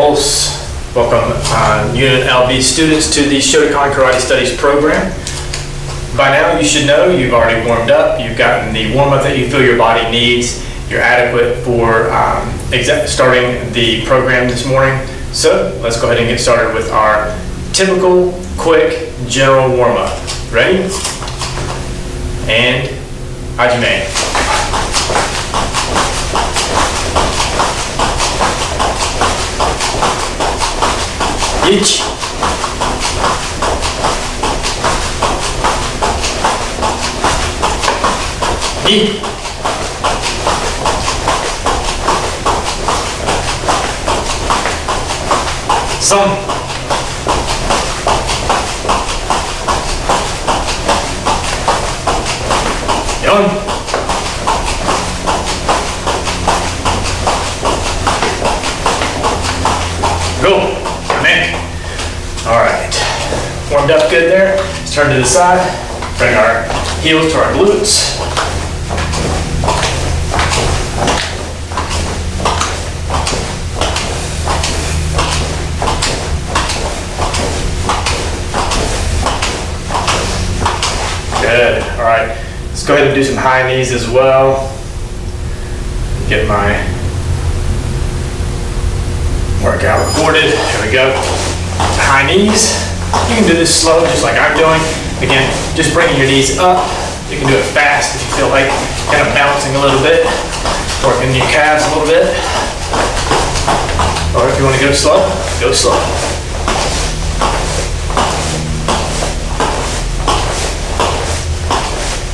Pulse. Welcome UNLV students to the Shotokan Karate Studies program. By now you should know you've already warmed up, you've gotten the warm-up that you feel your body needs, you're adequate for starting the program this morning. So let's go ahead and get started with our typical, quick, general warm-up. Ready? And Hajime. Ichi. Ni. San. Yon. Go. All right, warmed up good there. Let's turn to the side, bring our heels to our glutes. Good, all right. Let's go ahead and do some high knees as well. Get my workout recorded, here we go. High knees. You can do this slow, just like I'm doing. Again, just bringing your knees up. You can do it fast if you feel like kind of bouncing a little bit, working your calves a little bit. Or if you want to go slow, go slow.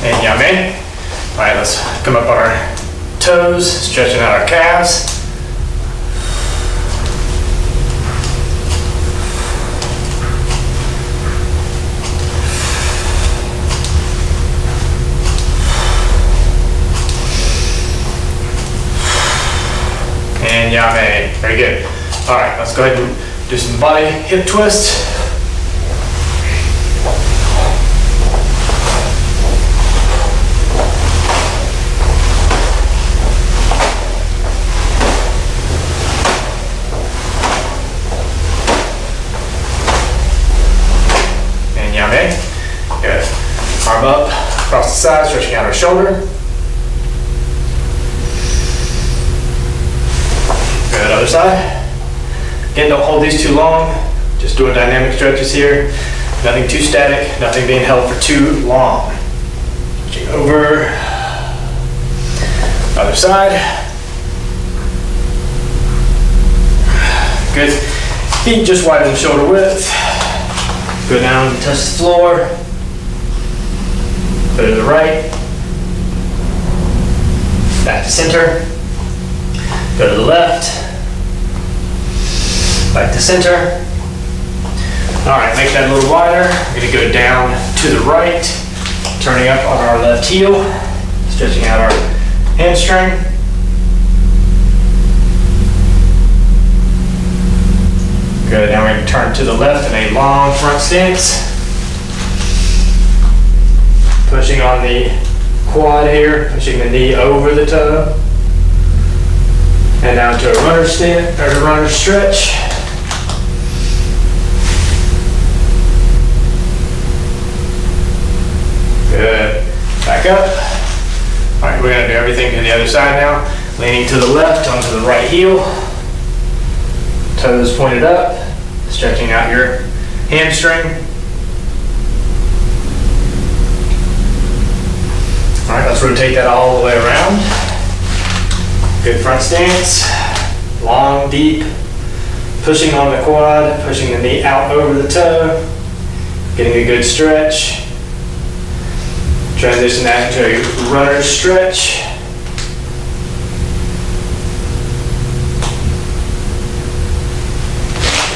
And yame. All right, let's come up on our toes, stretching out our calves. And yame. Very good. All right, let's go ahead and do some body hip twists. And yame. Good. Arm up, across the side, stretching out our shoulder. Good, other side. Again, don't hold these too long. Just doing dynamic stretches here. Nothing too static, nothing being held for too long. Switching over. Other side. Good. Feet just widen shoulder width. Go down, touch the floor. Go to the right. Back to center. Go to the left. Back to center. All right, make that a little wider. We're gonna go down to the right, turning up on our left heel, stretching out our hamstring. Good, now we're gonna turn to the left in a long front stance. Pushing on the quad here, pushing the knee over the toe. And down to a runner stand, or a runner stretch. Good. Back up. All right, we're gonna do everything to the other side now. Leaning to the left onto the right heel. Toes pointed up. Stretching out your hamstring. All right, let's rotate that all the way around. Good front stance, long, deep, pushing on the quad, pushing the knee out over the toe, getting a good stretch. Transition that into a runner stretch.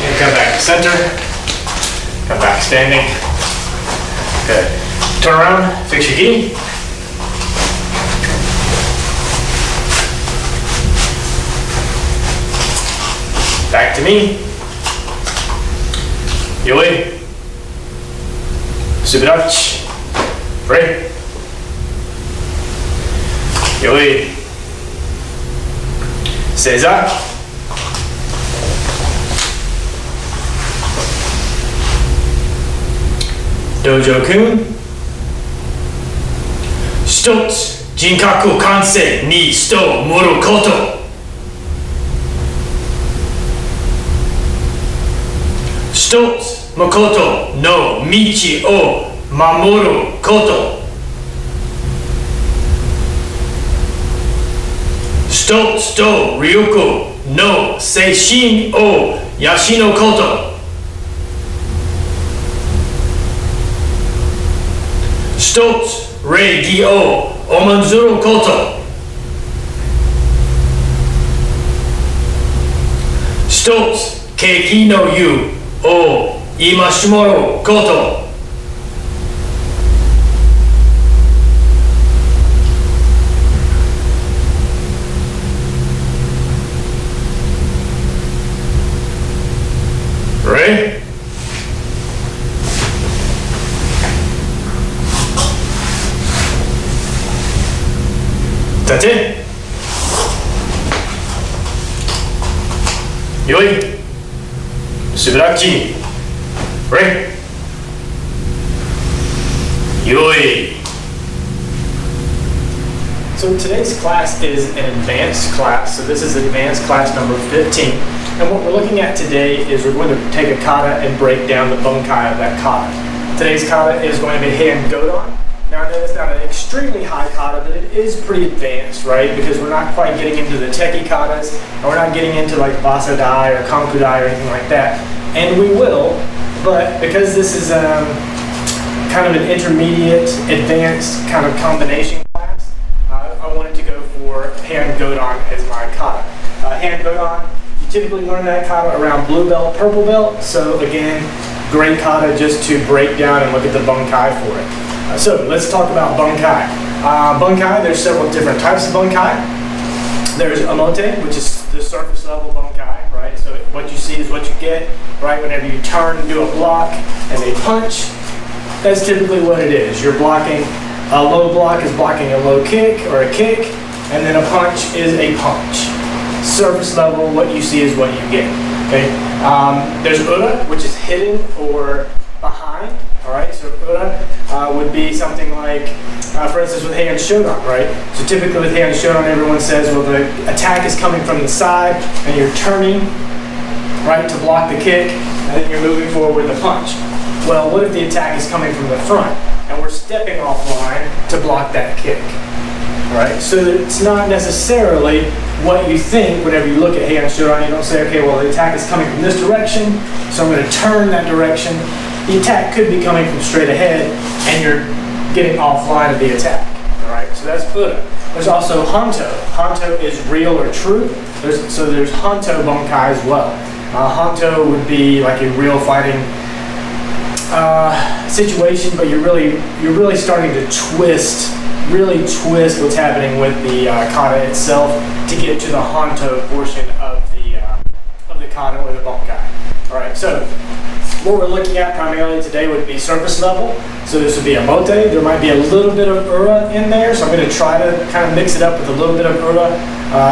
And come back to center, come back standing. Good. Turn around, fix your gi. Back to me. Yoi. Subirachi. Free. Yoi. Seiza. Dojo-kun. 一つ、人格完成に人を盛ること。一つ、誠の道を守ること。一つと力の精神を養うこと。一つ、礼儀を重んずること。一つ、景気の湯を戒めること。Ready? That's it. よい。しばらくち。Ready? よい。So today's class is an advanced class. So this is advanced class number 15. And what we're looking at today is we're going to take a kata and break down the bunkai of that kata. Today's kata is going to be Heian Godan. Now I know it's not an extremely high kata, but it is pretty advanced, right? Because we're not quite getting into the techie katas, and we're not getting into like Basadai or Kankudai or anything like that. And we will, but because this is kind of an intermediate, advanced kind of combination class, I wanted to go for Heian Godan as my kata. Heian Godan, typically learn that kata around blue belt, purple belt. So again, great kata just to break down and look at the bunkai for it. So let's talk about bunkai. Bunkai, there's several different types of bunkai. There's amote, which is the surface level bunkai, right? So what you see is what you get, right? Whenever you turn and do a block and they punch, that's typically what it is. You're blocking, a low block is blocking a low kick or a kick, and then a punch is a punch. Surface level, what you see is what you get. Okay. There's ura, which is hidden or behind. All right. So ura would be something like, for instance, with Heian Shotokan, right? So typically with Heian Shotokan, everyone says, well, the attack is coming from the side, and you're turning, right, to block the kick, and then you're moving forward with a punch. Well, what if the attack is coming from the front, and we're stepping offline to block that kick? Right? So it's not necessarily what you think whenever you look at Heian Shotokan. You don't say, okay, well, the attack is coming from this direction, so I'm going to turn that direction. The attack could be coming from straight ahead, and you're getting offline of the attack. All right? So that's ura. There's also hanto. Hanto is real or true. So there's hanto bunkai as well. Hanto would be like a real fighting situation, but you're really starting to really twist what's happening with the kata itself to get to the hanto portion of the kata or the bunkai. All right, so what we're looking at primarily today would be surface level. So this would be a mote. There might be a little bit of ura in there, so I'm going to try to kind of mix it up with a little bit of ura,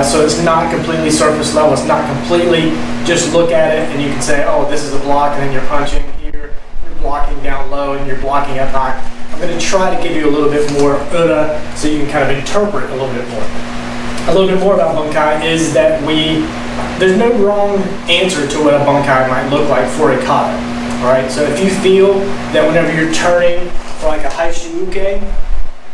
so it's not completely surface level. It's not completely just look at it and you can say, oh, this is a block, and then you're punching here, you're blocking down low, and you're blocking up high. I'm going to try to give you a little bit more ura so you can kind of interpret a little bit more. A little bit more about bunkai is that there's no wrong answer to what a bunkai might look like for a kata. Alright, so if you feel that whenever you're turning for like a haishiuke,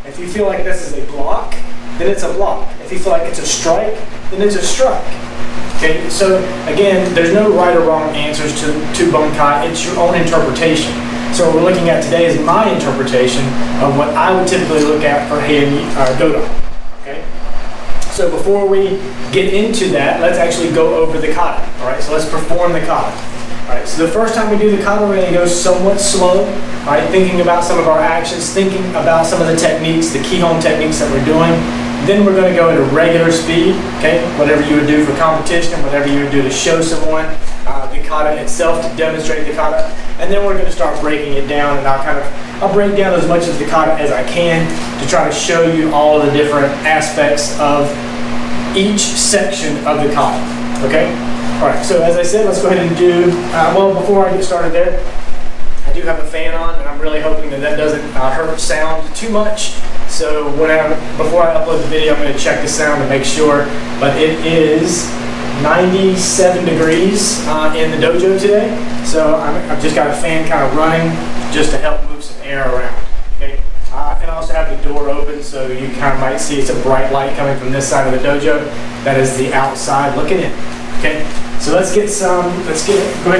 if you feel like this is a block, then it's a block. If you feel like it's a strike, then it's a strike. Okay, so again, there's no right or wrong answers to bunkai. It's your own interpretation. So what we're looking at today is my interpretation of what I would typically look at for Heian Godan. Okay? So before we get into that, let's actually go over the kata. Alright, so let's perform the kata. Alright, so the first time we do the kata, we're going to go somewhat slow. Alright, thinking about some of our actions, thinking about some of the techniques, the kihon techniques that we're doing. Then we're going to go at a regular speed, okay? Whatever you would do for competition, whatever you would do to show someone the kata itself, to demonstrate the kata. And then we're going to start breaking it down, and I'll break down as much of the kata as I can to try to show you all of the different aspects of each section of the kata, okay? All right, so as I said, let's go ahead and do, well, before I get started there, I do have a fan on, and I'm really hoping that that doesn't hurt sound too much. So before I upload the video, I'm going to check the sound to make sure. But it is 97 degrees in the dojo today. So I've just got a fan kind of running just to help move some air around. Okay? And I also have the door open, so you kind of might see it's a bright light coming from this side of the dojo. That is the outside looking in. Okay, so go ahead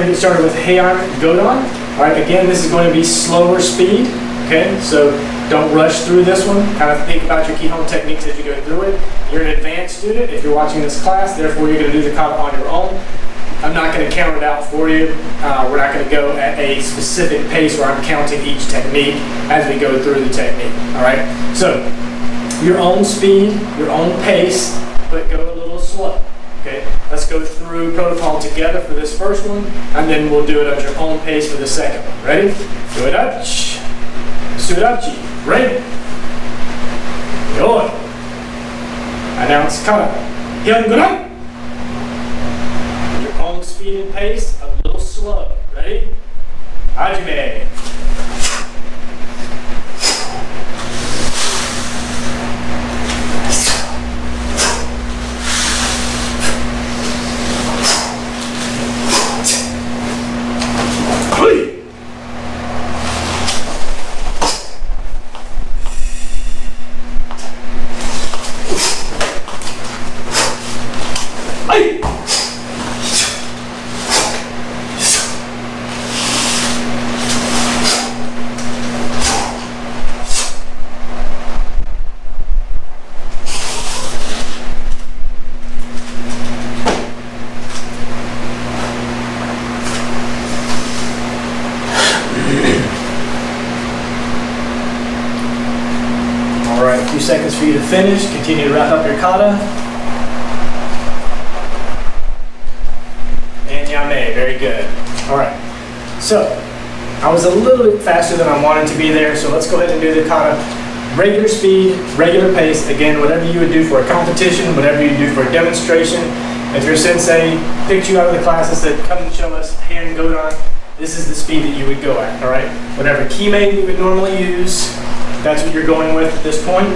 and get started with Heian Godan. All right, again, this is going to be slower speed. Okay, so don't rush through this one. Kind of think about your Kihon techniques as you go through it. You're an advanced student if you're watching this class, therefore you're going to do the kata on your own. I'm not going to count it out for you. We're not going to go at a specific pace where I'm counting each technique as we go through the technique. All right, so your own speed, your own pace, but go a little slow. Okay, let's go through protocol together for this first one, and then we'll do it at your own pace for the second one. Ready? Godachi, Sudachi, ready? Yoi. Announce kata. Heian Godan. Your own speed and pace, a little slow. Ready? Hajime. Alright, a few seconds for you to finish. Continue to wrap up your kata. And yame, very good. Alright, so I was a little bit faster than I wanted to be there, so let's go ahead and do the kata. Regular speed, regular pace. Again, whatever you would do for a competition, whatever you do for a demonstration. If your sensei picked you out of the class and said, come and show us Heian Godan, this is the speed that you would go at, alright? Whatever keymae you would normally use, that's what you're going with at this point.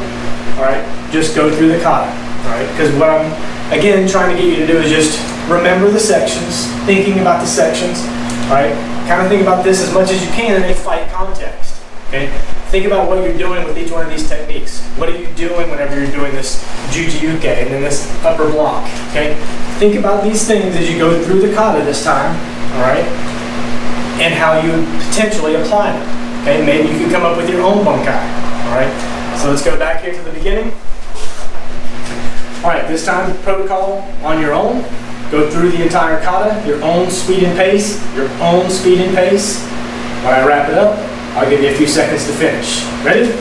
All right, just go through the kata. All right, because what I'm again trying to get you to do is just remember the sections, thinking about the sections. All right, kind of think about this as much as you can in a fight context. Okay, think about what you're doing with each one of these techniques. What are you doing whenever you're doing this jujiuke and then this upper block? Okay, think about these things as you go through the kata this time. All right, and how you potentially apply them. Okay, maybe you can come up with your own bunkai. All right, so let's go back here to the beginning. All right, this time protocol on your own. Go through the entire kata, your own speed and pace, your own speed and pace. When I wrap it up, I'll give you a few seconds to finish. Ready?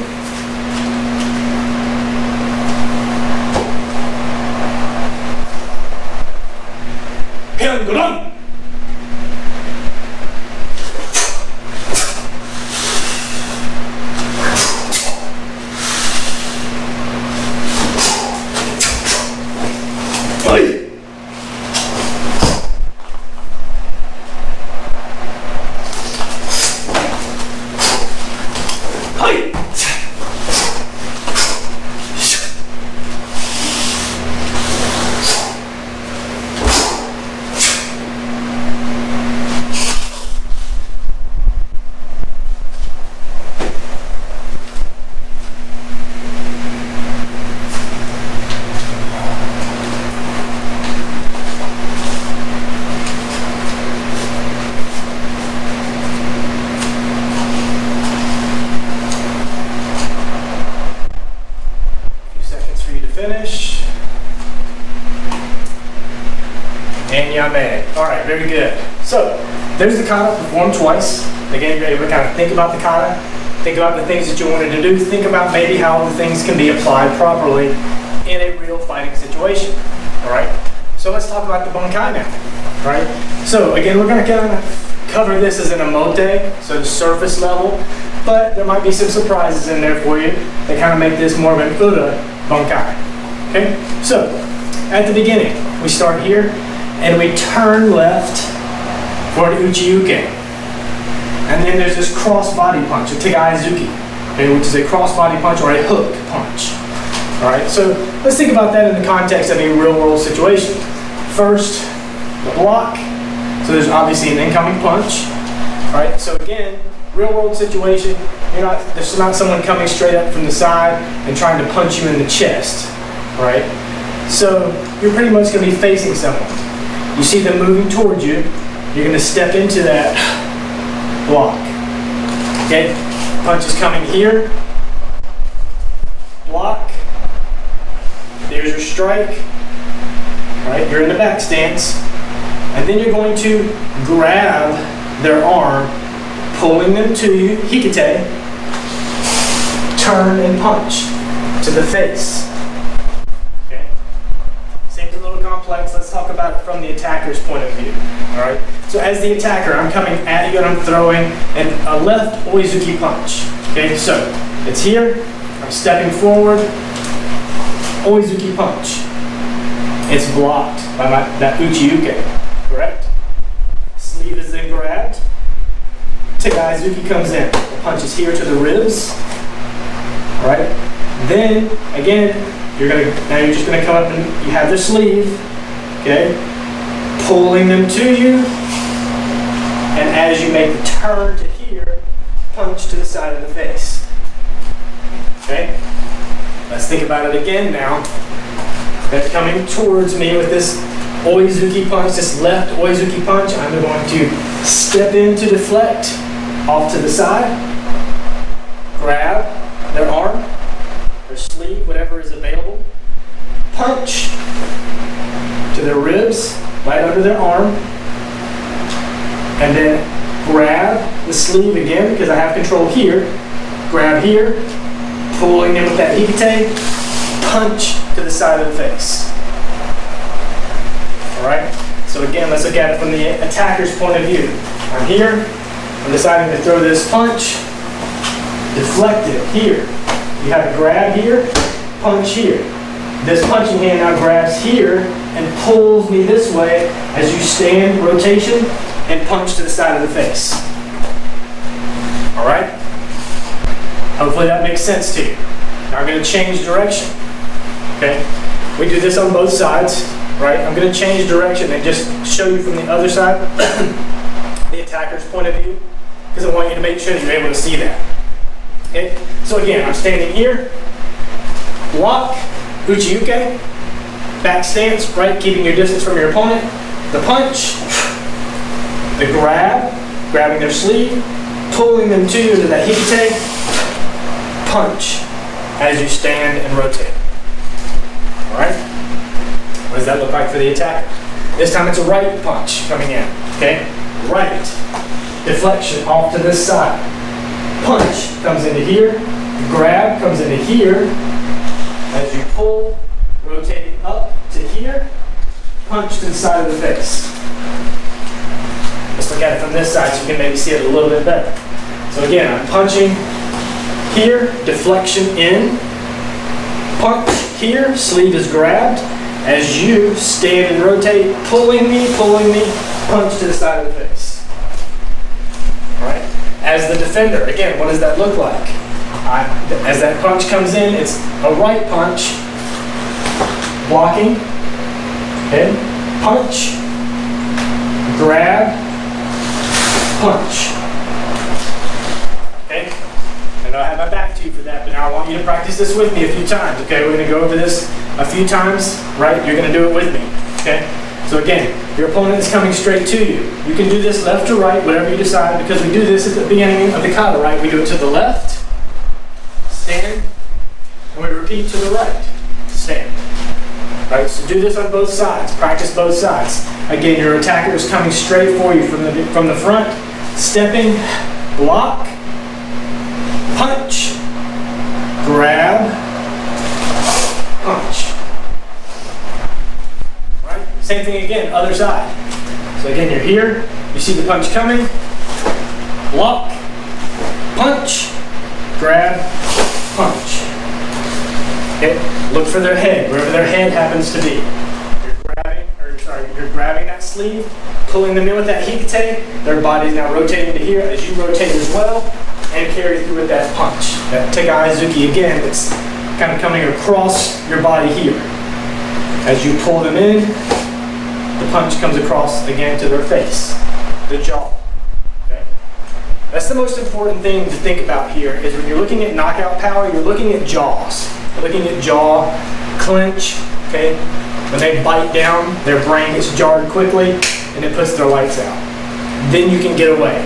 Heian Godan. Finish. And yame. Alright, very good. So, there's the kata performed twice. Again, you're able to kind of think about the kata, think about the things that you wanted to do, think about maybe how the things can be applied properly in a real fighting situation. Alright, so let's talk about the bunkai now. Alright, so again, we're going to kind of cover this as an emote, so the surface level, but there might be some surprises in there for you that kind of make this more of an ura bunkai. Okay, so at the beginning, we start here and we turn left for an uchiuke. And then there's this cross body punch, a Tegaizuki, okay, which is a cross body punch or a hook punch. All right, so let's think about that in the context of a real world situation. First, the block. So there's obviously an incoming punch. All right, so again, real world situation, there's not someone coming straight up from the side and trying to punch you in the chest, right? So you're pretty much going to be facing someone. You see them moving towards you, you're going to step into that block. Okay, punch is coming here, block, there's your strike, right? You're in the back stance, and then you're going to grab their arm, pulling them to you, hikite, turn and punch to the face. Okay? Seems a little complex. Let's talk about it from the attacker's point of view. All right. So as the attacker, I'm coming at you and I'm throwing a left oizuki punch. Okay. So it's here. I'm stepping forward. Oizuki punch. It's blocked by that uchi-uke. Correct. Sleeve is then grabbed. Tegaizuki comes in. The punch is here to the ribs. All right. Then again, now you're just gonna come up and you have the sleeve. Okay. Pulling them to you, and as you make the turn to here, punch to the side of the face. Okay. Let's think about it again now. They're coming towards me with this oizuki punch, this left oizuki punch. I'm going to step in to deflect off to the side, grab their arm, their sleeve, whatever is available, punch to their ribs, right under their arm, and then grab the sleeve again because I have control here, grab here, pulling in with that hikite, punch to the side of the face. All right, so again, let's look at it from the attacker's point of view. I'm here, I'm deciding to throw this punch, deflect it here. You have a grab here, punch here. This punching hand now grabs here and pulls me this way as you stand, rotation, and punch to the side of the face. All right? Hopefully that makes sense to you. Now I'm going to change direction. Okay? We do this on both sides, right? I'm going to change direction and just show you from the other side, the attacker's point of view, because I want you to make sure that you're able to see that. Okay? So again, I'm standing here, block, uchi-uke, back stance, right? Keeping your distance from your opponent. The punch, the grab, grabbing their sleeve, pulling them to you into that hikite, punch as you stand and rotate. All right? What does that look like for the attacker? This time it's a right punch coming in, okay? Right. Deflection off to this side. Punch comes into here, grab comes into here. As you pull, rotating up to here, punch to the side of the face. Let's look at it from this side so you can maybe see it a little bit better. So again, I'm punching here, deflection in, punch here, sleeve is grabbed. As you stand and rotate, pulling me, punch to the side of the face. All right. As the defender, again, what does that look like? As that punch comes in, it's a right punch, blocking, okay, punch, grab, punch. Okay? I know I have my back to you for that, but now I want you to practice this with me a few times, okay? We're going to go over this a few times, right? You're going to do it with me, okay? So again, your opponent is coming straight to you. You can do this left to right, whatever you decide, because we do this at the beginning of the kata, right? We do it to the left, stand, and we repeat to the right, stand. Right, so do this on both sides, practice both sides. Again, your attacker is coming straight for you from the front, stepping, block, punch, grab, punch. Right, same thing again, other side. So again, you're here, you see the punch coming, block, punch, grab, punch. Okay, look for their head, wherever their head happens to be. You're You're grabbing that sleeve, pulling them in with that hikite. Their body's now rotating to here as you rotate as well, and carry through with that punch. That Tekai Azuki again, it's kind of coming across your body here. As you pull them in, the punch comes across again to their face, the jaw. Okay? That's the most important thing to think about here is when you're looking at knockout power, you're looking at jaws. You're looking at jaw, clench, okay? When they bite down, their brain gets jarred quickly and it puts their lights out. Then you can get away.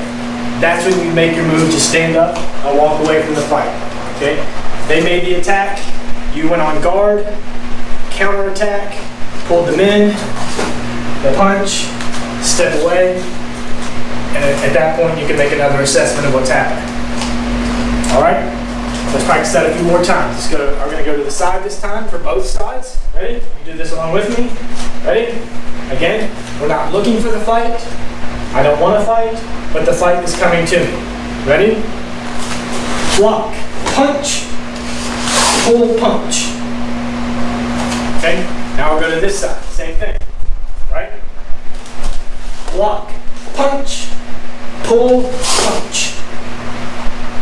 That's when you make your move to stand up and walk away from the fight, okay? They made the attack, you went on guard, counterattack, pulled them in, the punch, step away, and at that point you can make another assessment of what's happening. All right, let's practice that a few more times. Let's go. I'm going to go to the side this time for both sides. Ready? You do this along with me. Ready? Again, we're not looking for the fight. I don't want to fight, but the fight is coming to me. Ready? Block, punch, pull, punch. Okay, now we'll go to this side, same thing, right? Block, punch, pull, punch.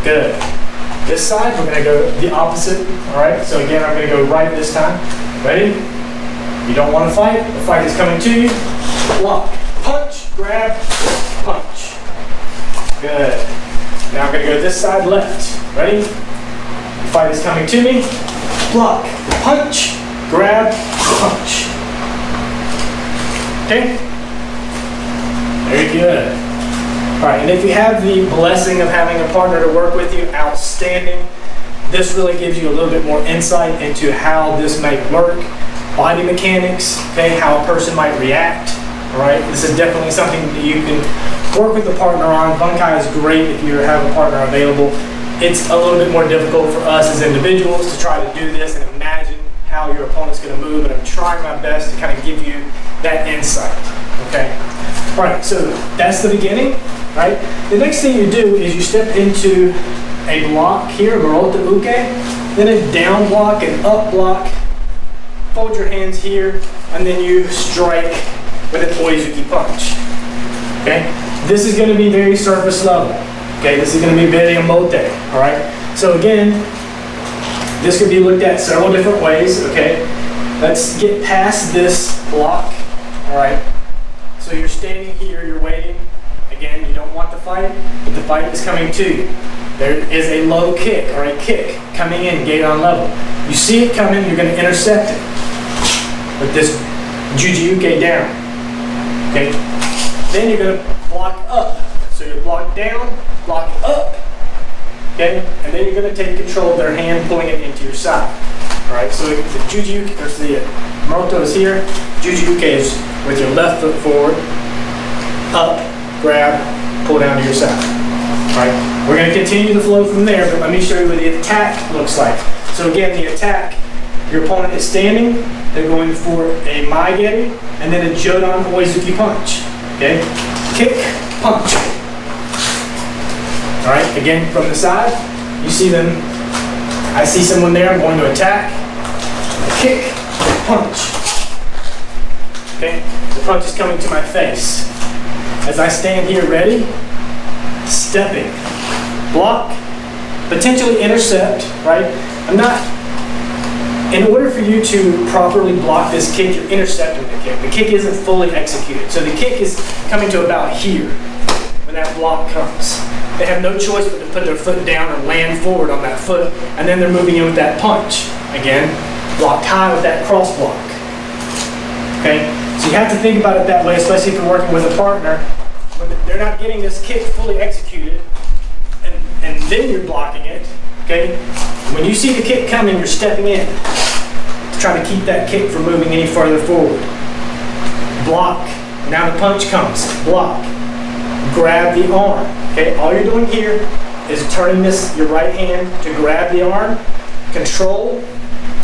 Good. This side, we're gonna go the opposite, all right? So again, I'm gonna go right this time. Ready? You don't wanna fight, the fight is coming to you. Block, punch, grab, punch. Good. Now I'm gonna go this side, left. Ready? The fight is coming to me. Block, punch, grab, punch. Okay? Very good. All right, and if you have the blessing of having a partner to work with you, outstanding. This really gives you a little bit more insight into how this might work, body mechanics, okay, how a person might react. All right, this is definitely something that you can work with a partner on. Bunkai is great if you have a partner available. It's a little bit more difficult for us as individuals to try to do this and imagine how your opponent's going to move, and I'm trying my best to kind of give you that insight, okay? All right, so that's the beginning, right? The next thing you do is you step into a block here, Marota Uke, then a down block, an up block, fold your hands here, and then you strike with an Oizuki punch, okay? This is going to be very surface level, okay? This is going to be very emote, all right? So again, this could be looked at several different ways, okay? Let's get past this block, all right? So you're standing here, you're waiting. Again, you don't want the fight, but the fight is coming to you. There is a low kick, or a kick coming in, Godan level. You see it coming, you're gonna intercept it with this Jujiuke down, okay? Then you're gonna block up. So you block down, block up, okay? And then you're going to take control of their hand, pulling it into your side. All right, so the Jujiuke, or the Maroto is here. Jujiuke is with your left foot forward, up, grab, pull down to your side. All right, we're going to continue the flow from there, but let me show you what the attack looks like. So again, the attack, your opponent is standing, they're going for a Maigeri, and then a Jodan Oizuki punch, okay? Kick, punch. All right, again, from the side, you see them, I see someone there, I'm going to attack, kick, punch. Okay, the punch is coming to my face. As I stand here ready, stepping, block, potentially intercept, right? In order for you to properly block this kick, you're intercepting the kick. The kick isn't fully executed. So the kick is coming to about here when that block comes. They have no choice but to put their foot down or land forward on that foot, and then they're moving in with that punch. Again, blocked high with that cross block. Okay? So you have to think about it that way, especially if you're working with a partner. When they're not getting this kick fully executed, and then you're blocking it, okay? When you see the kick coming, you're stepping in to try to keep that kick from moving any further forward. Block. Now the punch comes. Block. Grab the arm. Okay, all you're doing here is turning your right hand to grab the arm, control,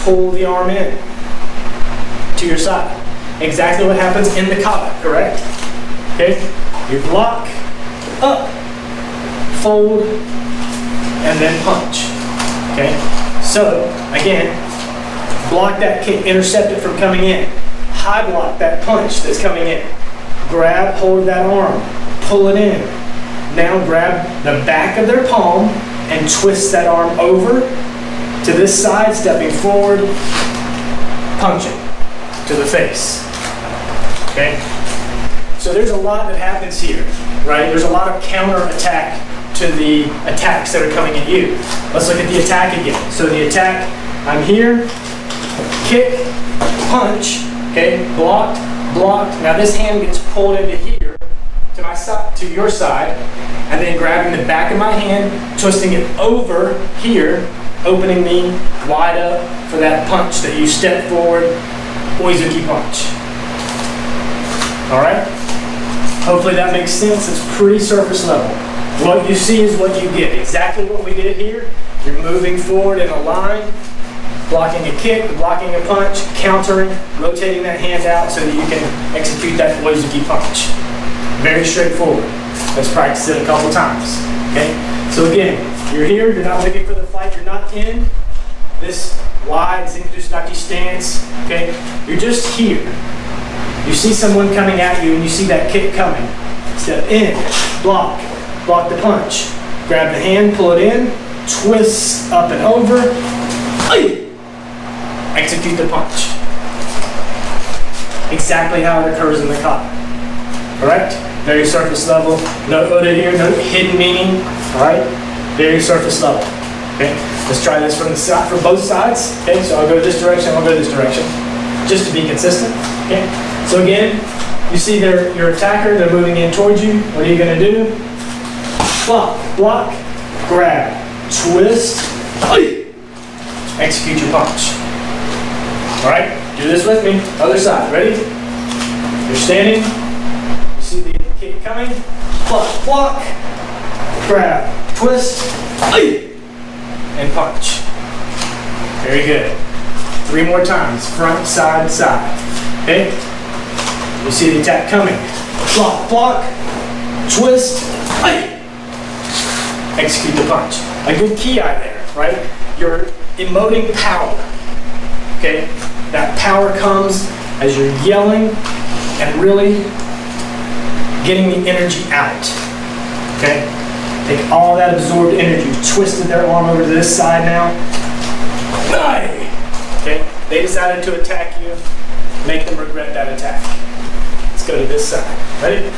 pull the arm in to your side. Exactly what happens in the kata, correct? Okay, you block, up, fold, and then punch. Okay, so again, block that kick, intercept it from coming in. high block that punch that's coming in. Grab hold of that arm, pull it in. Now grab the back of their palm and twist that arm over to this side, stepping forward, punching to the face. Okay? So there's a lot that happens here, right? There's a lot of counter attack to the attacks that are coming at you. Let's look at the attack again. So the attack, I'm here, kick, punch, okay, blocked, blocked. Now this hand gets pulled into here, to my side, to your side, and then grabbing the back of my hand, twisting it over here, opening me wide up for that punch that you step forward, Oizuki punch. All right? Hopefully that makes sense. It's pretty surface level. What you see is what you get. Exactly what we did here. You're moving forward in a line, blocking a kick, blocking a punch, countering, rotating that hand out so that you can execute that Oizuki punch. Very straightforward. Let's practice it a couple times. Okay? So again, you're here, you're not looking for the fight, you're not in this wide Zenkudusudachi stance. Okay? You're just here. You see someone coming at you and you see that kick coming. Step in, block, block the punch. Grab the hand, pull it in, twist up and over. Execute the punch. Exactly how it occurs in the kata. Alright? Very surface level. No oda here, no hidden meaning. Alright? Very surface level. Okay? Let's try this from the side, from both sides. Okay, so I'll go this direction, I'll go this direction. Just to be consistent. Okay? So again, you see your attacker, they're moving in towards you. What are you going to do? Block, block, grab, twist, execute your punch. Alright, do this with me. Other side, ready? You're standing, you see the kick coming, block, block, grab, twist, and punch. Very good. 3 more times, front, side, side. Okay? You see the attack coming. Block, block, twist, execute the punch. A good ki there, right? You're emoting power. Okay? That power comes as you're yelling and really getting the energy out. Okay? Take all that absorbed energy. Twisted their arm over to this side now. Okay? They decided to attack you. Make them regret that attack. Let's go to this side. Ready?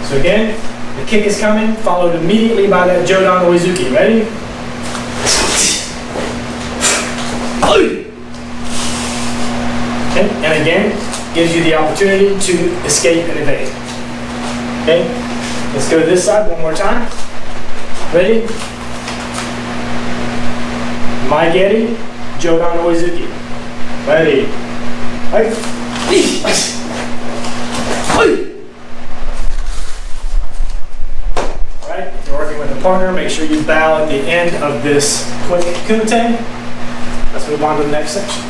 So again, the kick is coming, followed immediately by that Jodan Oizuki. Ready? Okay, and again, gives you the opportunity to escape and evade. Okay, let's go to this side one more time. Ready? Maigeri, Jodan Oizuki. Ready? Alright, if you're working with a partner, make sure you bow at the end of this quick kumite. Let's move on to the next section.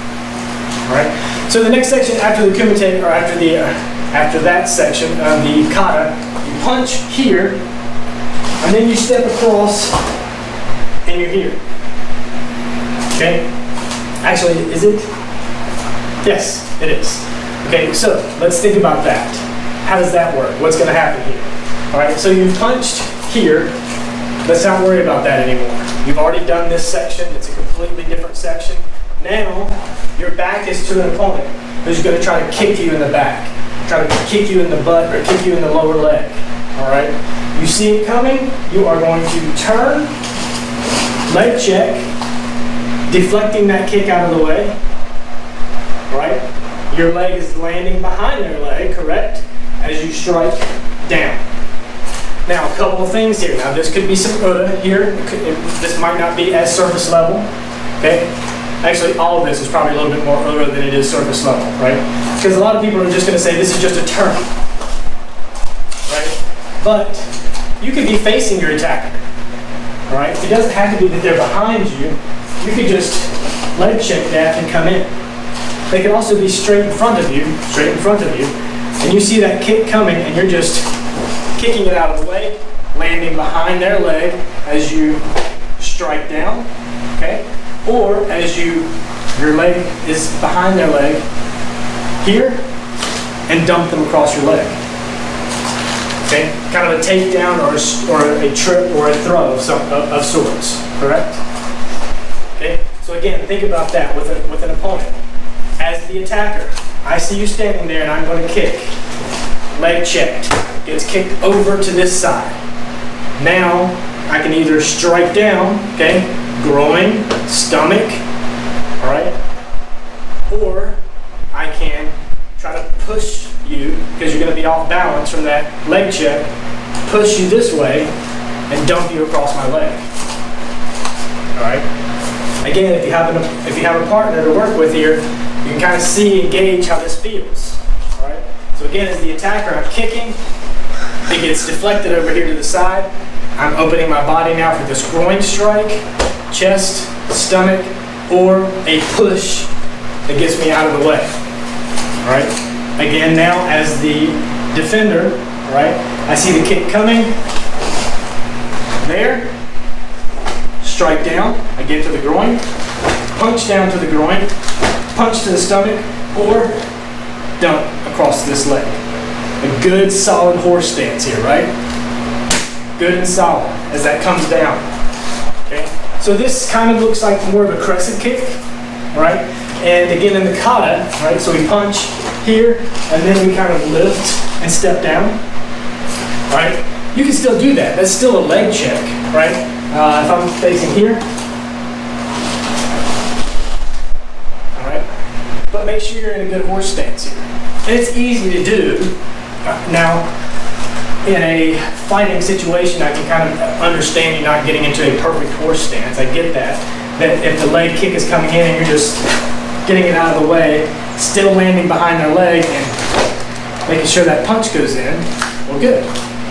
Alright, so the next section after the kumite, or after that section of the kata, you punch here, and then you step across, and you're here. Okay? Actually, is it? Yes, it is. Okay, so let's think about that. How does that work? What's going to happen here? All right, so you punched here. Let's not worry about that anymore. You've already done this section. It's a completely different section. Now, your back is to an opponent who's going to try to kick you in the back, try to kick you in the butt or kick you in the lower leg. All right, you see it coming. You are going to turn, leg check, deflecting that kick out of the way. Right? Your leg is landing behind their leg, correct? As you strike down. Now, a couple of things here. Now, this could be some oda here. This might not be as surface level. Okay? Actually, all of this is probably a little bit more oda than it is surface level, right? Because a lot of people are just going to say this is just a turn. Right? But you could be facing your attacker. All right? It doesn't have to be that they're behind you. You could just leg check that and come in. They can also be straight in front of you, and you see that kick coming, and you're just kicking it out of the way, landing behind their leg as you strike down, okay? Or as your leg is behind their leg here, and dump them across your leg. Okay, kind of a takedown or a trip or a throw of sorts, correct? Okay, so again, think about that with an opponent. As the attacker, I see you standing there and I'm going to kick. Leg checked, gets kicked over to this side. Now, I can either strike down, okay, groin, stomach, all right, or I can try to push you, because you're going to be off balance from that leg check, push you this way and dump you across my leg. All right. Again, if you have a partner to work with here, you can kind of see and gauge how this feels. All right. So again, as the attacker, I'm kicking. It gets deflected over here to the side. I'm opening my body now for this groin strike, chest, stomach, or a push that gets me out of the way. All right. Again, now as the defender, all right, I see the kick coming. There. Strike down. I get to the groin. Punch down to the groin. Punch to the stomach, or dump across this leg. A good solid horse stance here, right? Good and solid as that comes down. Okay. So this kind of looks like more of a crescent kick, right? And again in the kata, right? So we punch here, and then we kind of lift and step down, right? You can still do that. That's still a leg check, right? If I'm facing here, all right? But make sure you're in a good horse stance here. And it's easy to do. Now, in a fighting situation, I can kind of understand you not getting into a perfect horse stance. I get that. That if the leg kick is coming in and you're just getting it out of the way, still landing behind their leg and making sure that punch goes in, well, good.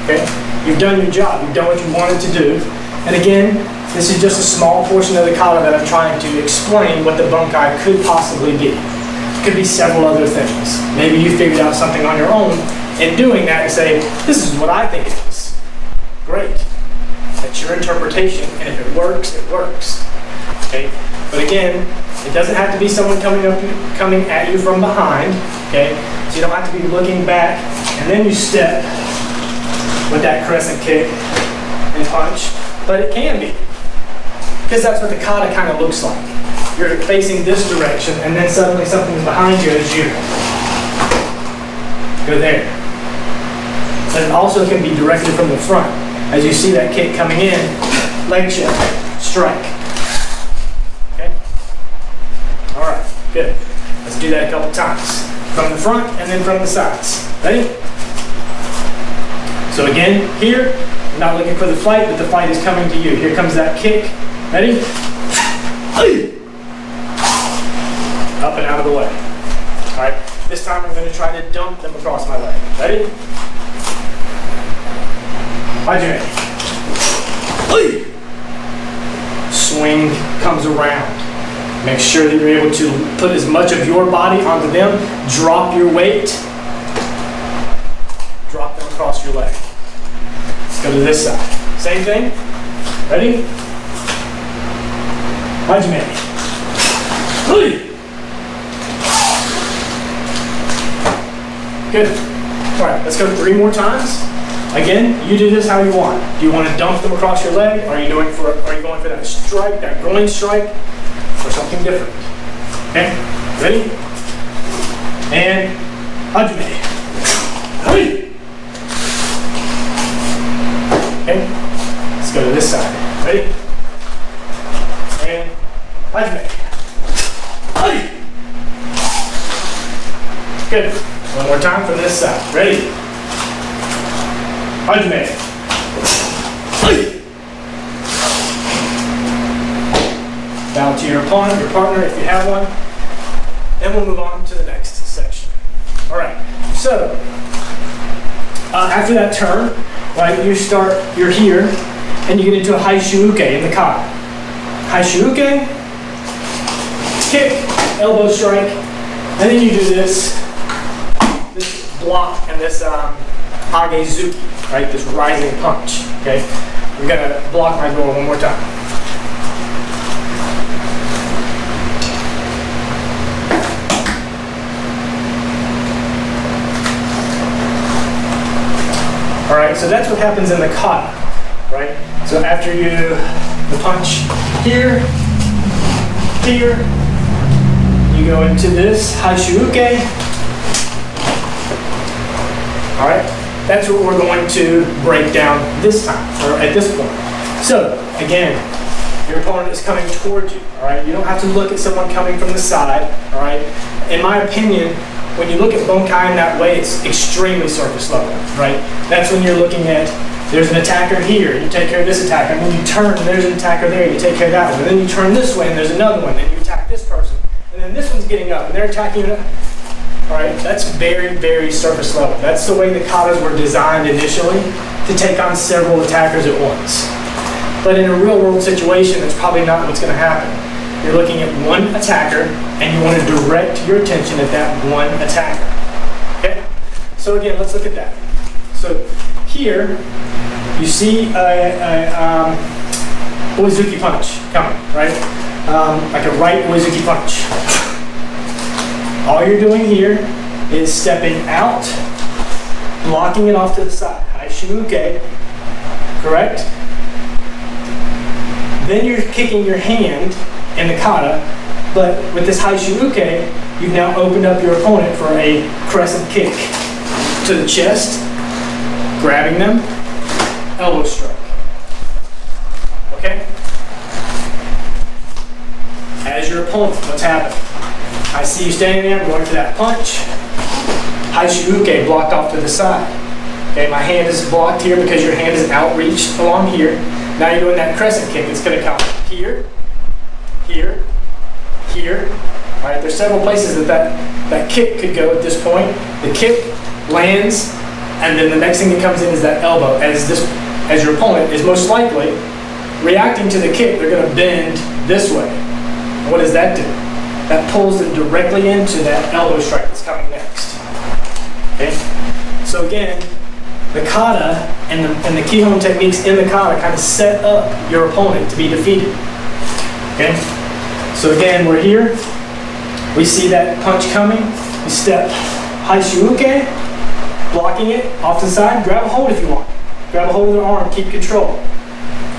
Okay? You've done your job. You've done what you wanted to do. And again, this is just a small portion of the kata that I'm trying to explain what the bunkai could possibly be. It could be several other things. Maybe you figured out something on your own in doing that and say, this is what I think it is. Great. That's your interpretation, and if it works, it works. Okay? But again, it doesn't have to be someone coming at you from behind. Okay? So you don't have to be looking back, and then you step with that crescent kick and punch. But it can be. Because that's what the kata kind of looks like. You're facing this direction, and then suddenly something's behind you as you go there. But it also can be directed from the front. As you see that kick coming in, leg check, strike. Okay? All right, good. Let's do that a couple times. From the front and then from the sides. Ready? So again, here, I'm not looking for the fight, but the fight is coming to you. Here comes that kick. Ready? Up and out of the way. All right. This time I'm going to try to dump them across my leg. Ready? Hajime. Swing comes around. Make sure that you're able to put as much of your body onto them. Drop your weight. Drop them across your leg. Let's go to this side. Same thing. Ready? Hajime. Good. All right, let's go 3 more times. Again, you do this how you want. Do you want to dump them across your leg? Are you going for that strike, that groin strike, or something different? Okay, ready? And hajime. Okay, let's go to this side. Ready? And hajime. Good. One more time from this side. Ready? Hajime. Bow to your opponent, your partner, if you have one. And we'll move on to the next section. All right. So, after that turn, right, you're here, and you get into a Haishuuke in the kata. Haishuuke, kick, elbow strike, and then you do this block and this agezuki, right? This rising punch. Okay, we're gonna block my door one more time. right? So that's what happens in the kata, right? So after the punch here, here, you go into this Haishuuke. All right, that's what we're going to break down this time, or at this point. So again, your opponent is coming towards you. All right, you don't have to look at someone coming from the side. All right, in my opinion, when you look at Bunkai in that way, it's extremely surface level. Right, that's when you're looking at. There's an attacker here, you take care of this attacker, and then you turn, and there's an attacker there, you take care of that one. And then you turn this way, and there's another one, and you attack this person. And then this one's getting up, and they're attacking you. All right, that's very, very surface level. That's the way the katas were designed initially, to take on several attackers at once. But in a real world situation, that's probably not what's going to happen. You're looking at one attacker, and you want to direct your attention at that one attacker. Okay? So again, let's look at that. So here, you see a Oizuki punch coming, right? Like a right Oizuki punch. All you're doing here is stepping out, blocking it off to the side. Haishuuke, correct? Then you're kicking your hand in the kata, but with this Haishuuke, you've now opened up your opponent for a crescent kick to the chest, grabbing them, elbow strike. Okay? As your opponent, what's happening? I see you standing there, I'm going for that punch. Haishuuke blocked off to the side. Okay, my hand is blocked here because your hand is outreached along here. Now you're doing that crescent kick. It's going to come here, here, here. All right, there's several places that kick could go at this point. The kick lands, and then the next thing that comes in is that elbow. As your opponent is most likely reacting to the kick, they're going to bend this way. What does that do? That pulls them directly into that elbow strike that's coming next. Okay? So again, the kata and the kihon techniques in the kata kind of set up your opponent to be defeated. Okay? So again, we're here. We see that punch coming. We step Haishuuke, blocking it off to the side. Grab a hold if you want. Grab a hold of their arm. Keep control.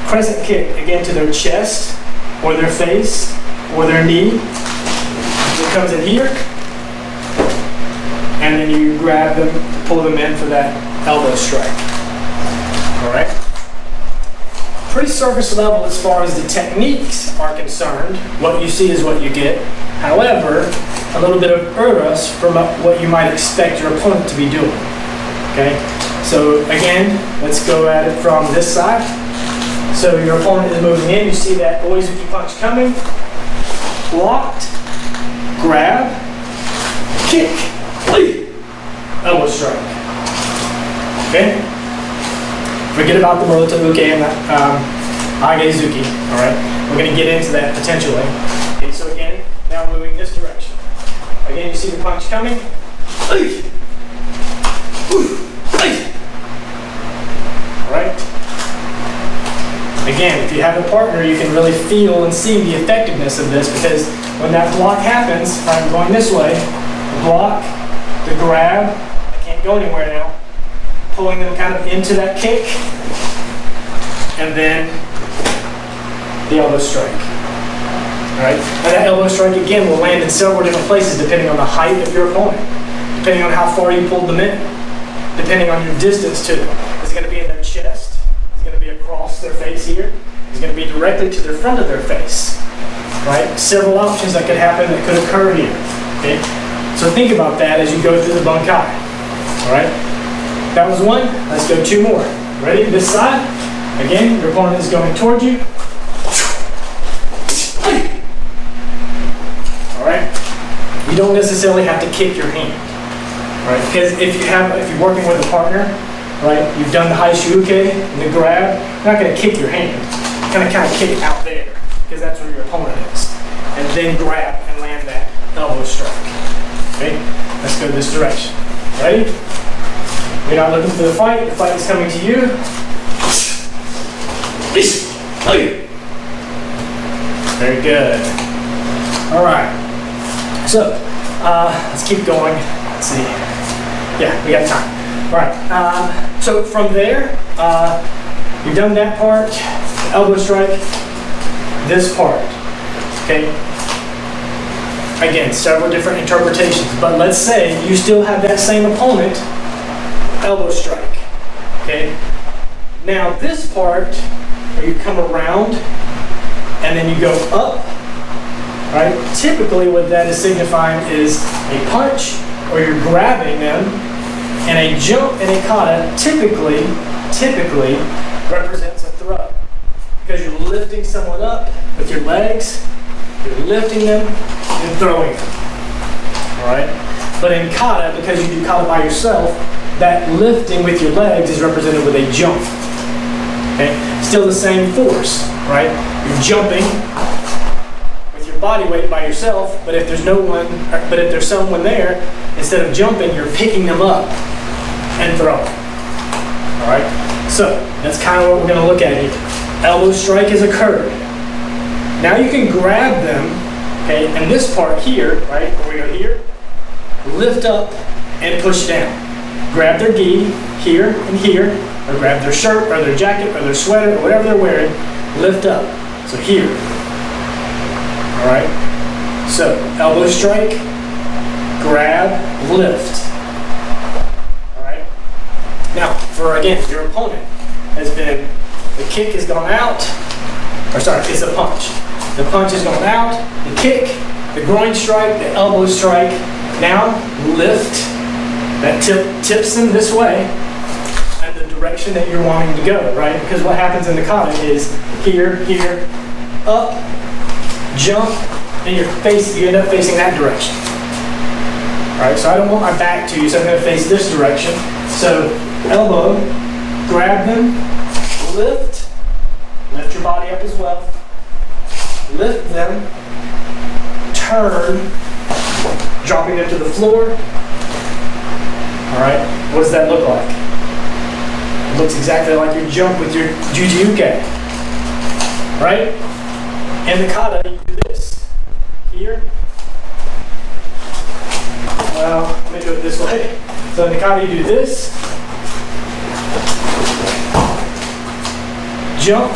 Crescent kick, again, to their chest, or their face, or their knee. It comes in here, and then you grab them, pull them in for that elbow strike. All right? Pretty surface level as far as the techniques are concerned. What you see is what you get. However, a little bit of urus from what you might expect your opponent to be doing. Okay? So again, let's go at it from this side. So your opponent is moving in. You see that Oizuki punch coming. Blocked. Grab. Kick. Elbow strike. Okay? Forget about the Muroto Uke and Agezuki. Alright? We're going to get into that potentially. Okay, so again, now we're moving this direction. Again, you see the punch coming. Alright? Again, if you have a partner, you can really feel and see the effectiveness of this, because when that block happens, if I'm going this way, the block, the grab, I can't go anywhere now, pulling them kind of into that kick, and then the elbow strike. Alright? And that elbow strike, again, will land in several different places depending on the height of your opponent, depending on how far you pulled them in, depending on your distance to them. It's going to be in their chest. Going to be across their face here. It's going to be directly to the front of their face. Right? Several options that could happen, that could occur here. Okay? So think about that as you go through the Bunkai. Alright? That was one. Let's go two more. Ready? This side. Again, your opponent is going toward you. Alright? You don't necessarily have to kick your hand. Right? Because if you're working with a partner, right? You've done the Haishuuke and the grab. You're not going to kick your hand. You're going to kind of kick it out there, because that's where your opponent is. And then grab and land that elbow strike. Okay? Let's go this direction. Ready? You're not looking for the fight. The fight is coming to you. Very good. All right. So, let's keep going. Let's see. Yeah, we got time. All right, So from there, you've done that part, elbow strike, this part, okay? Again, several different interpretations, but let's say you still have that same opponent, elbow strike, okay? Now this part, where you come around and then you go up, right? Typically what that is signifying is a punch, or you're grabbing them, and a jump and a kata typically represents a throw. Because you're lifting someone up with your legs, you're lifting them and throwing them. Alright? But in kata, because you do kata by yourself, that lifting with your legs is represented with a jump. Okay? Still the same force, right? You're jumping with your body weight by yourself, but if there's someone there, instead of jumping, you're picking them up and throwing. Alright? So, that's kind of what we're going to look at here. Elbow strike has occurred. Now you can grab them, okay, and this part here, right, where we go here, lift up and push down. Grab their gi here and here, or grab their shirt or their jacket or their sweater or whatever they're wearing, lift up. So here. Alright? So, elbow strike, grab, lift. Alright? Now, for again, your opponent has been, the kick has gone out, or sorry, it's a punch. The punch has gone out, the kick, the groin strike, the elbow strike. Now, lift, that tips them this way, and the direction that you're wanting to go, right? Because what happens in the kata is here, here, up, jump, and you end up facing that direction. Alright, so I don't want my back to you, so I'm going to face this direction. So, elbow, grab them, lift your body up as well, lift them, turn, dropping them to the floor. Alright, what does that look like? It looks exactly like your jump with your juji-uke. Right? In the kata, you do this. Here. Well, let me do it this way. So in the kata, you do this. Jump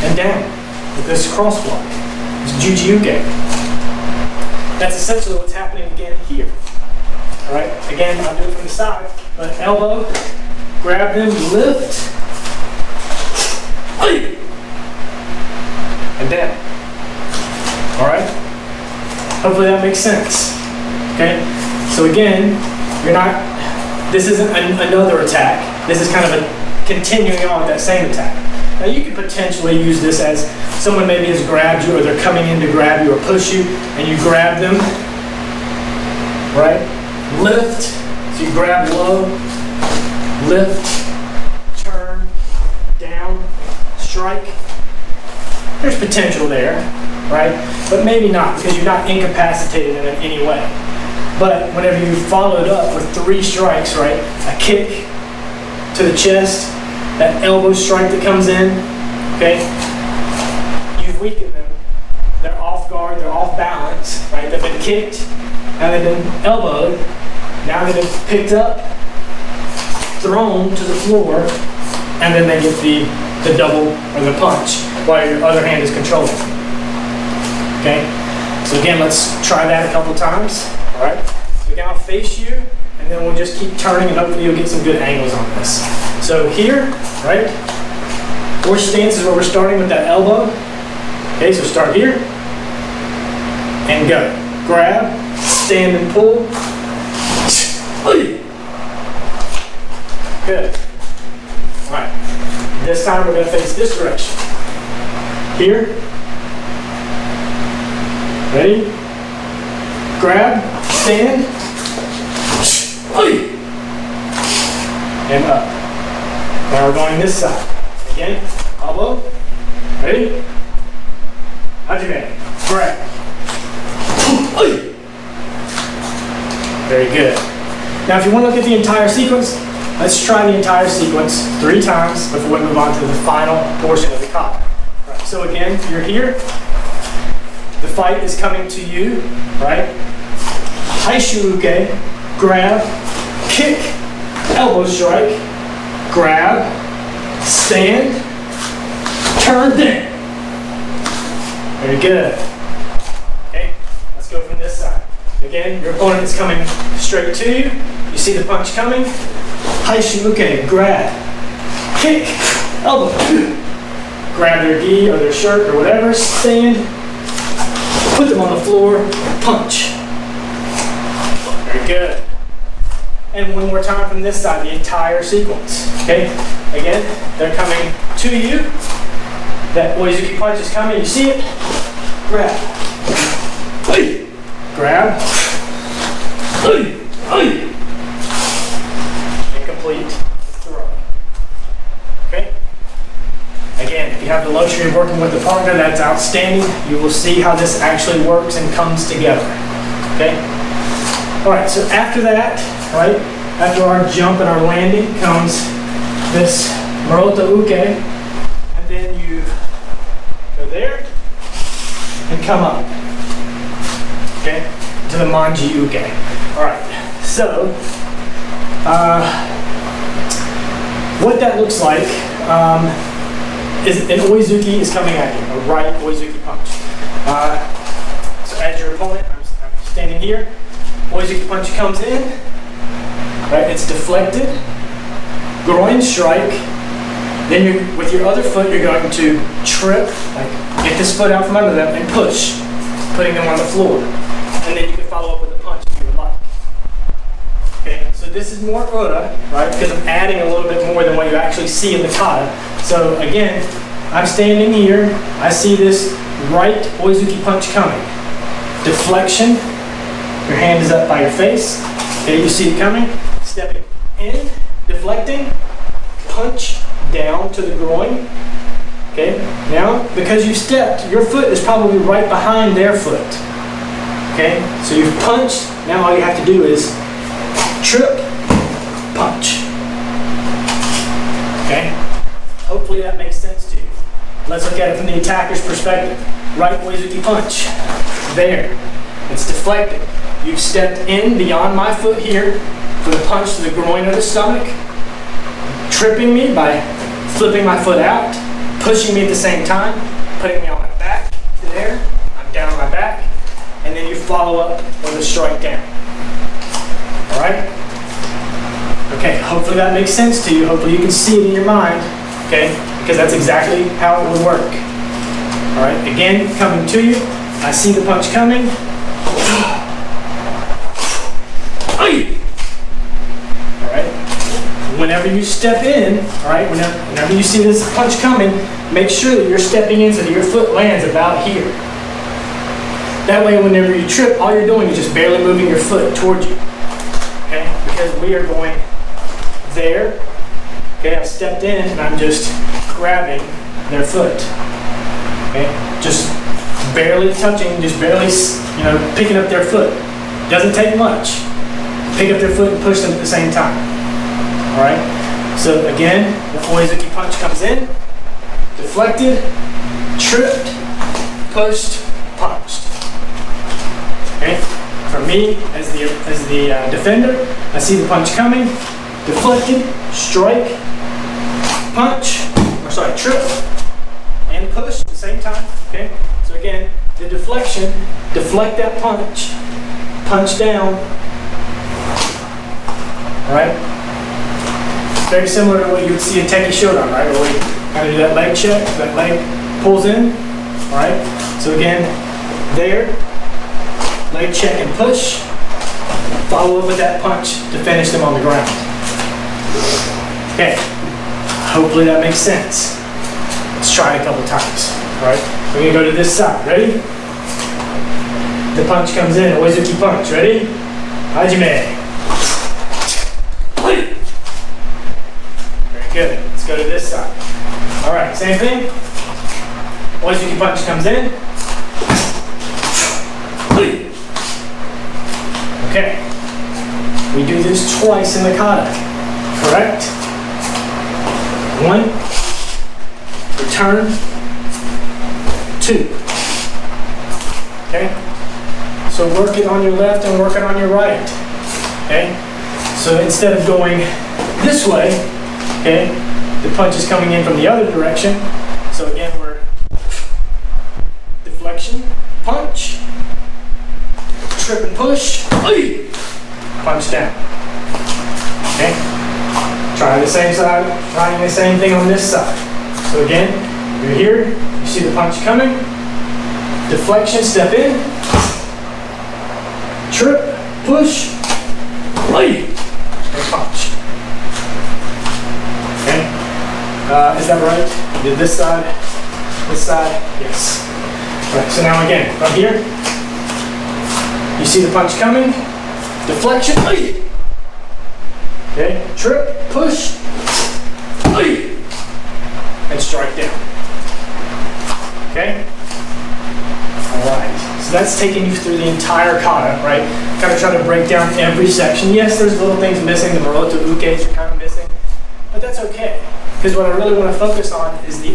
and down with this cross block. It's juji-uke. That's essentially what's happening again here. Alright, again, I'll do it from the side, but elbow, grab them, lift, and down. Alright? Hopefully that makes sense. Okay? So again, this isn't another attack. This is kind of a continuing on with that same attack. Now you could potentially use this as someone maybe has grabbed you, or they're coming in to grab you or push you, and you grab them, right? Lift, so you grab low, lift, turn, down, strike. There's potential there, right? But maybe not, because you're not incapacitated in any way. But whenever you follow it up with 3 strikes, right? A kick to the chest, that elbow strike that comes in, okay? You've weakened them. They're off guard, they're off balance, right? They've been kicked, now they've been elbowed, now they've been picked up, thrown to the floor, and then they get the double or the punch while your other hand is controlling. Okay? So again, let's try that a couple times. Alright? So again, I'll face you, and then we'll just keep turning, and hopefully you'll get some good angles on this. So here, right? Horse stance is where we're starting with that elbow. Okay, so start here, and go. Grab, stand and pull. Good. Alright. This time we're going to face this direction. Here. Ready? Grab, stand, and up. Now we're going this side. Again, elbow. Ready? Hajime. Grab. Very good. Now if you want to look at the entire sequence, let's try the entire sequence 3 times before we move on to the final portion of the kata. Right. So again, you're here. The fight is coming to you, right? Haishu-uke, grab, kick, elbow strike, grab, stand, turn, then. Very good. Okay, let's go from this side. Again, your opponent is coming straight to you. You see the punch coming. Heian, grab, kick, elbow. Grab their gi or their shirt or whatever, stand, put them on the floor, punch. Very good. And one more time from this side, the entire sequence. Okay? Again, they're coming to you. That Oizuki punch is coming. You see it? Grab. Grab. And complete the throw. Okay? Again, if you have the luxury of working with a partner, that's outstanding. You will see how this actually works and comes together. Okay? Alright, so after that, right, after our jump and our landing comes this Murota Uke, and then you go there and come up, okay, to the Manji Uke. Alright, so what that looks like is an Oizuki is coming at you, a right Oizuki punch. So as your opponent, I'm standing here, Oizuki punch comes in, right? It's deflected, groin strike. Then you, with your other foot, you're going to trip, like get this foot out from under them and push, putting them on the floor. And then you can follow up with a punch if you would like. Okay, so this is more Ura, right? Because I'm adding a little bit more than what you actually see in the kata. So again, I'm standing here. I see this right Oizuki punch coming. Deflection. Your hand is up by your face. Okay, you see it coming. Stepping in, deflecting, punch down to the groin. Okay, now because you've stepped, your foot is probably right behind their foot. Okay, so you've punched. Now all you have to do is trip, punch. Okay, hopefully that makes sense to you. Let's look at it from the attacker's perspective. Right Oizuki punch. There. It's deflected. You've stepped in beyond my foot here for the punch to the groin or the stomach, tripping me by flipping my foot out, pushing me at the same time, putting me on my back there. I'm down on my back, and then you follow up with a strike down. All right? Okay, hopefully that makes sense to you. Hopefully you can see it in your mind, okay? Because that's exactly how it would work. All right, again, coming to you. I see the punch coming. Alright, whenever you step in, alright, whenever you see this punch coming, make sure that you're stepping in so that your foot lands about here. That way, whenever you trip, all you're doing is just barely moving your foot towards you. Okay, because we are going there. Okay, I've stepped in and I'm just grabbing their foot. Okay, just barely touching, just barely, picking up their foot. Doesn't take much. Pick up their foot and push them at the same time. All right. So again, the Oizuki punch comes in, deflected, tripped, pushed, punched. Okay. For me, as the defender, I see the punch coming, deflected, strike, punch, trip, and push at the same time. Okay. So again, the deflection, deflect that punch, punch down. All right? Very similar to what you would see in Teki Shotokan, right? Where we kind of do that leg check, that leg pulls in. All right? So again, there, leg check and push. Follow up with that punch to finish them on the ground. Okay. Hopefully that makes sense. Let's try it a couple times. All right? We're going to go to this side. Ready? The punch comes in. Oizuki punch. Ready? Hajime. Very good. Let's go to this side. All right, same thing. Oizuki punch comes in. Okay. We do this twice in the kata. Correct? 1. Return. 2. Okay? So work it on your left and work it on your right. Okay? So instead of going this way, okay, the punch is coming in from the other direction. So again, we're deflection, punch, trip and push, punch down. Okay? Try the same side, trying the same thing on this side. So again, you're here, you see the punch coming, deflection, step in, trip, push, and punch. Okay? Is that right? You did this side, yes. Right, so now again, from here, you see the punch coming, deflection, okay, trip, push, and strike down. Okay? Alright, so that's taking you through the entire kata, right? Kind of try to break down every section. Yes, there's little things missing, the Maroto ukes are kind of missing, but that's okay. Because what I really want to focus on is the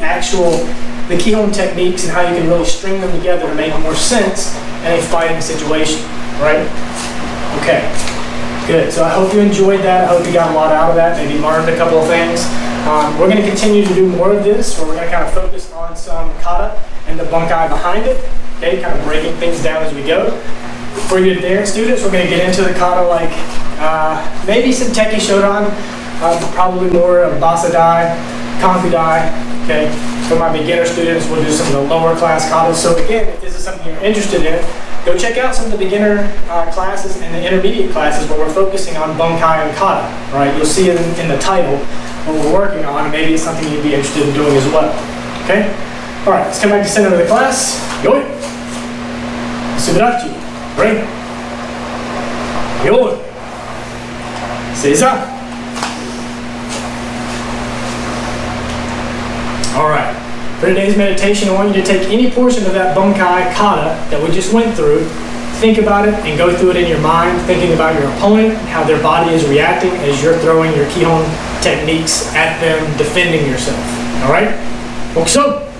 kihon techniques and how you can really string them together to make more sense in a fighting situation, right? Okay, good. So I hope you enjoyed that. I hope you got a lot out of that, maybe learned a couple of things. We're going to continue to do more of this, where we're going to kind of focus on some kata and the bunkai behind it, okay, kind of breaking things down as we go. For your advanced students, we're going to get into the kata like maybe some Teki Shodan, probably more of Basa Dai, Kanku Dai, okay. For my beginner students, we'll do some of the lower class katas. So again, if this is something you're interested in, go check out some of the beginner classes and the intermediate classes where we're focusing on bunkai and kata, right? You'll see it in the title what we're working on, and maybe it's something you'd be interested in doing as well, okay? All right, let's come back to center of the class. Yoi. Subirachi. Right. Yoi. Seiza. All right, for today's meditation, I want you to take any portion of that bunkai kata that we just went through, think about it and go through it in your mind, thinking about your opponent and how their body is reacting as you're throwing your kihon techniques at them, defending yourself. All right? Bokuso.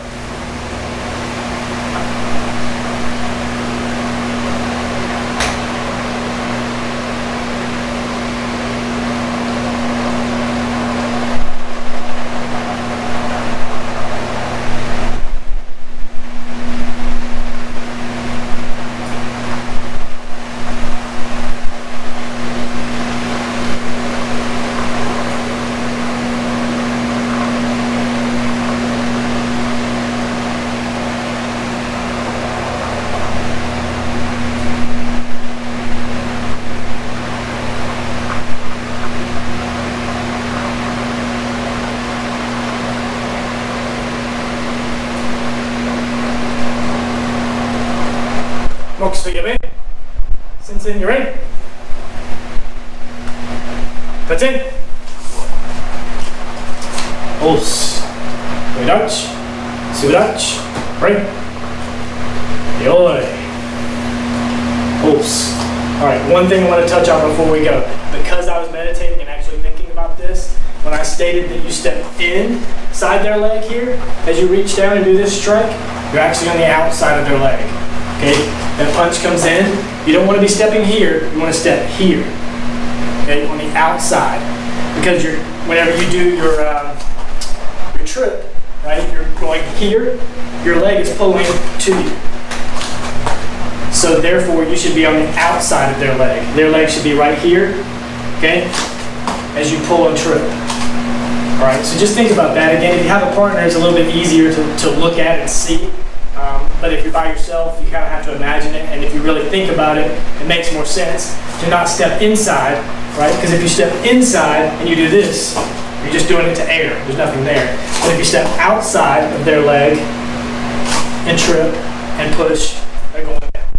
Mokuso yabe. Sensei, you ready? Taten. Os. Uedach. Subirach. Right. Yoi. Os. Alright, one thing I want to touch on before we go. Because I was meditating and actually thinking about this, when I stated that you step inside their leg here, as you reach down and do this strike, you're actually on the outside of their leg. Okay? That punch comes in, you don't want to be stepping here, you want to step here. Okay? On the outside. Because whenever you do your trip, right, you're going here, your leg is pulling to you. So therefore, you should be on the outside of their leg. Their leg should be right here, okay, as you pull and trip. All right, so just think about that. Again, if you have a partner, it's a little bit easier to look at and see. But if you're by yourself, you kind of have to imagine it. And if you really think about it, it makes more sense to not step inside, right? Because if you step inside and you do this, you're just doing it to air. There's nothing there. But if you step outside of their leg and trip and push, they're going down.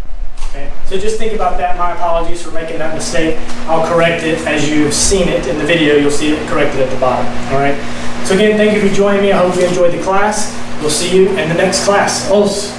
Okay? So just think about that. My apologies for making that mistake. I'll correct it as you've seen it in the video. You'll see it corrected at the bottom. All right. So again, thank you for joining me. I hope you enjoyed the class. We'll see you in the next class. Os.